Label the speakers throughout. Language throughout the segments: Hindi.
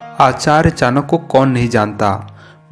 Speaker 1: आचार्य चाणक्य को कौन नहीं जानता।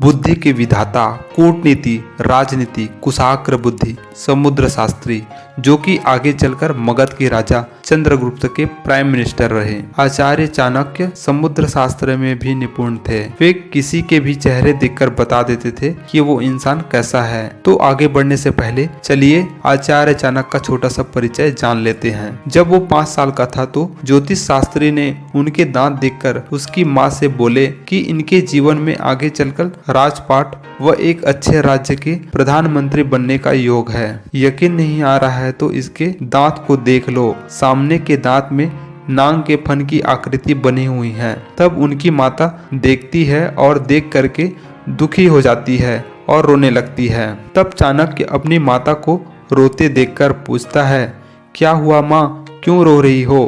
Speaker 1: बुद्धि के विधाता, कूटनीति, राजनीति, कुशाग्र बुद्धि, समुद्र शास्त्री, जो कि आगे चलकर मगध के राजा चंद्रगुप्त के प्राइम मिनिस्टर रहे। आचार्य चाणक्य समुद्र शास्त्र में भी निपुण थे। वे किसी के भी चेहरे देखकर बता देते थे कि वो इंसान कैसा है। तो आगे बढ़ने से पहले चलिए आचार्य चाणक्य का छोटा सा परिचय जान लेते हैं। जब वो 5 साल का था तो ज्योतिष शास्त्री ने उनके दांत देखकर उसकी माँ से बोले कि इनके जीवन में आगे चलकर राजपाट व एक अच्छे राज्य के प्रधानमंत्री बनने का योग है। यकीन नहीं आ रहा है तो इसके दांत को देख लो। सामने के दांत में नांग के फन की आकृति बनी हुई है। तब उनकी माता देखती है और देख करके दुखी हो जाती है और रोने लगती है। तब चाणक्य अपनी माता को रोते देखकर पूछता है, क्या हुआ माँ, क्यों रो रही हो।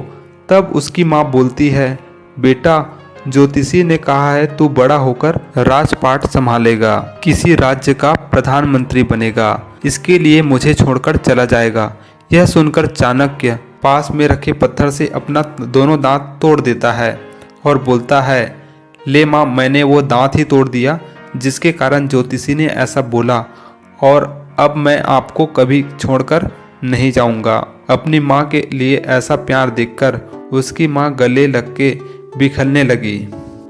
Speaker 1: तब उसकी माँ बोलती है, बेटा ज्योतिषी ने कहा है तू बड़ा होकर राजपाट संभालेगा, किसी राज्य का प्रधानमंत्री बनेगा, इसके लिए मुझे छोड़कर चला जाएगा। यह सुनकर चाणक्य पास में रखे पत्थर से अपना दोनों दांत तोड़ देता है और बोलता है, ले माँ, मैंने वो दांत ही तोड़ दिया जिसके कारण ज्योतिषी ने ऐसा बोला, और अब मैं आपको कभी छोड़कर नहीं जाऊंगा। अपनी माँ के लिए ऐसा प्यार देखकर उसकी माँ गले लग के बिखरने लगी।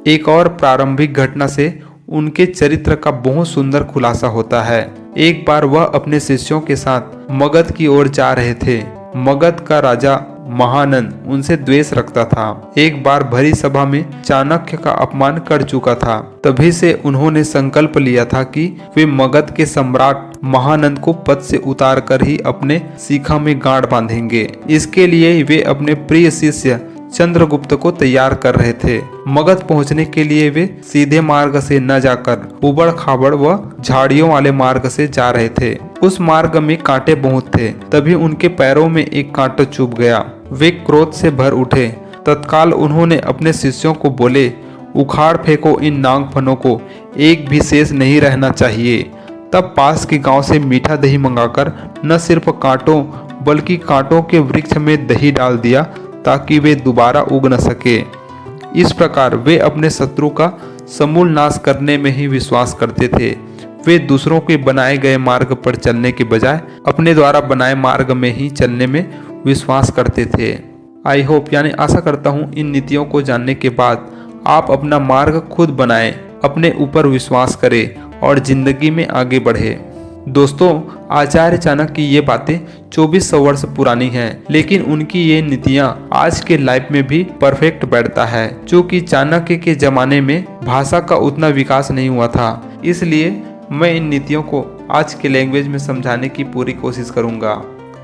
Speaker 1: एक और प्रारंभिक घटना से उनके चरित्र का बहुत सुंदर खुलासा होता है। एक बार वह अपने शिष्यों के साथ मगध की ओर जा रहे थे। मगध का राजा महानंद उनसे द्वेष रखता था। एक बार भरी सभा में चाणक्य का अपमान कर चुका था। तभी से उन्होंने संकल्प लिया था कि वे मगध के सम्राट महानंद को पद से उतार कर ही अपने शिखा में गांठ बांधेंगे। इसके लिए वे अपने प्रिय शिष्य चंद्रगुप्त को तैयार कर रहे थे। मगध पहुंचने के लिए वे सीधे मार्ग से न जाकर उबड़ खाबड़ व झाड़ियों वाले मार्ग से जा रहे थे। उस मार्ग में कांटे बहुत थे। तभी उनके पैरों में एक कांटा चुभ गया। वे क्रोध से भर उठे। तत्काल उन्होंने अपने शिष्यों को बोले, उखाड़ फेंको इन नागफनों को, एक भी शेष नहीं रहना चाहिए। तब पास के गांव से मीठा दही मंगाकर न सिर्फ कांटों बल्कि कांटों के वृक्ष में दही डाल दिया ताकि वे दोबारा उग न सके। इस प्रकार वे अपने शत्रु का समूल नाश करने में ही विश्वास करते थे। वे दूसरों के बनाए गए मार्ग पर चलने के बजाय अपने द्वारा बनाए मार्ग में ही चलने में विश्वास करते थे। आई होप यानी आशा करता हूँ इन नीतियों को जानने के बाद आप अपना मार्ग खुद बनाएं, अपने ऊपर विश्वास करें और जिंदगी में आगे बढ़े। दोस्तों, आचार्य चाणक्य की ये बातें 2400 वर्ष पुरानी हैं, लेकिन उनकी ये नीतियाँ आज के लाइफ में भी परफेक्ट बैठता है। क्योंकि चाणक्य के जमाने में भाषा का उतना विकास नहीं हुआ था, इसलिए मैं इन नीतियों को आज के लैंग्वेज में समझाने की पूरी कोशिश करूंगा।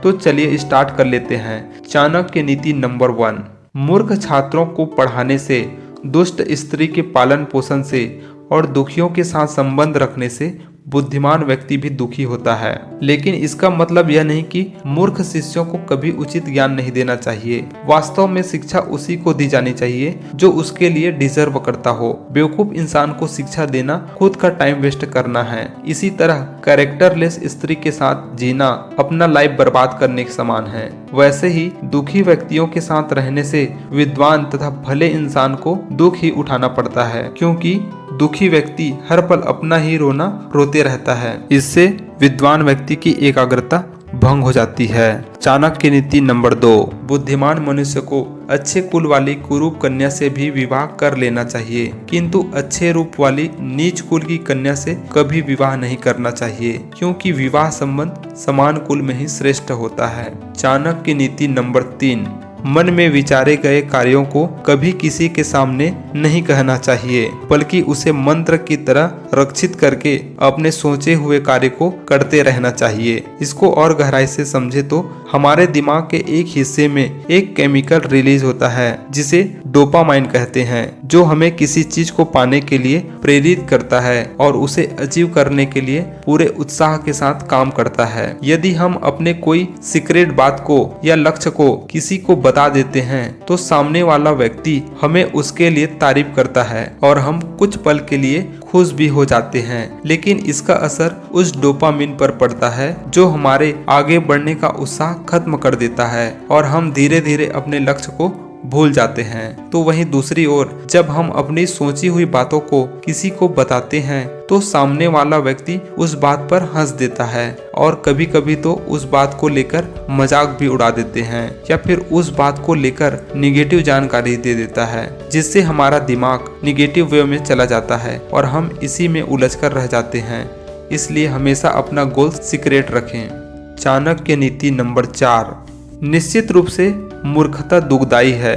Speaker 1: तो चलिए स्टार्ट कर लेते हैं। चाणक्य नीति नंबर 1, मूर्ख छात्रों को पढ़ाने से, दुष्ट स्त्री के पालन पोषण से और दुखियों के साथ संबंध रखने से बुद्धिमान व्यक्ति भी दुखी होता है। लेकिन इसका मतलब यह नहीं कि मूर्ख शिष्यों को कभी उचित ज्ञान नहीं देना चाहिए। वास्तव में शिक्षा उसी को दी जानी चाहिए जो उसके लिए डिजर्व करता हो। बेवकूफ इंसान को शिक्षा देना खुद का टाइम वेस्ट करना है। इसी तरह कैरेक्टरलेस स्त्री के साथ जीना अपना लाइफ बर्बाद करने के समान है। वैसे ही दुखी व्यक्तियों के साथ रहने से विद्वान तथा भले इंसान को दुख ही उठाना पड़ता है, क्योंकि दुखी व्यक्ति हर पल अपना ही रोना रोते रहता है। इससे विद्वान व्यक्ति की एकाग्रता भंग हो जाती है। चाणक्य नीति नंबर 2, बुद्धिमान मनुष्य को अच्छे कुल वाली कुरूप कन्या से भी विवाह कर लेना चाहिए, किंतु अच्छे रूप वाली नीच कुल की कन्या से कभी विवाह नहीं करना चाहिए, क्योंकि विवाह संबंध समान कुल में ही श्रेष्ठ होता है। चाणक्य नीति नंबर 3, मन में विचारे गए कार्यों को कभी किसी के सामने नहीं कहना चाहिए, बल्कि उसे मंत्र की तरह रक्षित करके अपने सोचे हुए कार्य को करते रहना चाहिए। इसको और गहराई से समझे तो हमारे दिमाग के एक हिस्से में एक केमिकल रिलीज होता है जिसे डोपामाइन कहते हैं, जो हमें किसी चीज को पाने के लिए प्रेरित करता है और उसे अचीव करने के लिए पूरे उत्साह के साथ काम करता है। यदि हम अपने कोई सीक्रेट बात को या लक्ष्य को किसी को बता देते हैं तो सामने वाला व्यक्ति हमें उसके लिए तारीफ करता है और हम कुछ पल के लिए खुश भी हो जाते हैं, लेकिन इसका असर उस डोपामिन पर पड़ता है जो हमारे आगे बढ़ने का उत्साह खत्म कर देता है और हम धीरे धीरे अपने लक्ष्य को भूल जाते हैं। तो वहीं दूसरी ओर जब हम अपनी सोची हुई बातों को किसी को बताते हैं तो सामने वाला व्यक्ति उस बात पर हंस देता है और कभी कभी तो उस बात को लेकर मजाक भी उड़ा देते हैं या फिर उस बात को लेकर निगेटिव जानकारी दे देता है, जिससे हमारा दिमाग निगेटिव वे में चला जाता है और हम इसी में उलझ कर रह जाते हैं। इसलिए हमेशा अपना गोल सीक्रेट रखें। चाणक्य नीति नंबर 4, निश्चित रूप से मूर्खता दुखदायी है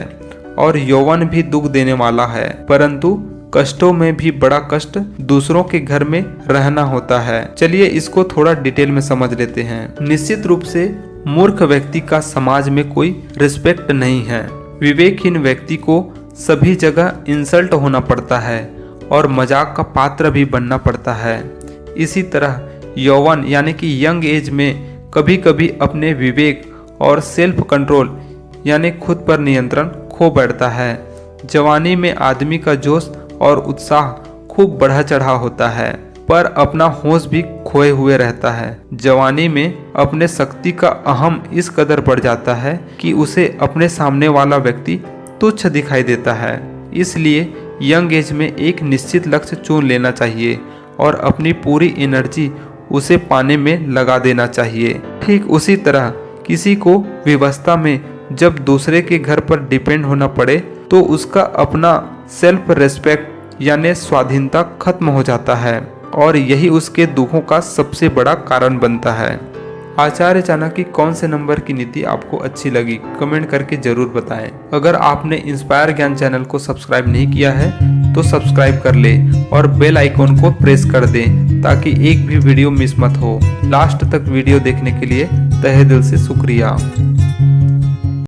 Speaker 1: और यौवन भी दुख देने वाला है, परंतु कष्टों में भी बड़ा कष्ट दूसरों के घर में रहना होता है। चलिए इसको थोड़ा डिटेल में समझ लेते हैं। निश्चित रूप से मूर्ख व्यक्ति का समाज में कोई रिस्पेक्ट नहीं है। विवेकहीन व्यक्ति को सभी जगह इंसल्ट होना पड़ता है और मजाक का पात्र भी बनना पड़ता है। इसी तरह यौवन यानी कि यंग एज में कभी कभी अपने विवेक और सेल्फ कंट्रोल यानी खुद पर नियंत्रण खो बैठता है। जवानी में आदमी का जोश और उत्साह खूब बढ़ा चढ़ा होता है, पर अपना होश भी खोए हुए रहता है। जवानी में अपने शक्ति का अहम इस कदर बढ़ जाता है कि उसे अपने सामने वाला व्यक्ति तुच्छ दिखाई देता है। इसलिए यंग एज में एक निश्चित लक्ष्य चुन लेना चाहिए और अपनी पूरी एनर्जी उसे पाने में लगा देना चाहिए। ठीक उसी तरह किसी को विवस्था में जब दूसरे के घर पर डिपेंड होना पड़े तो उसका अपना सेल्फ रेस्पेक्ट यानी स्वाधीनता खत्म हो जाता है और यही उसके दुखों का सबसे बड़ा कारण बनता है। आचार्य चाणक्य की कौन से नंबर की नीति आपको अच्छी लगी कमेंट करके जरूर बताएं। अगर आपने इंस्पायर ज्ञान चैनल को सब्सक्राइब नहीं किया है तो सब्सक्राइब कर ले और बेल आइकॉन को प्रेस कर दें ताकि एक भी वीडियो मिस मत हो। लास्ट तक वीडियो देखने के लिए तहे दिल से शुक्रिया।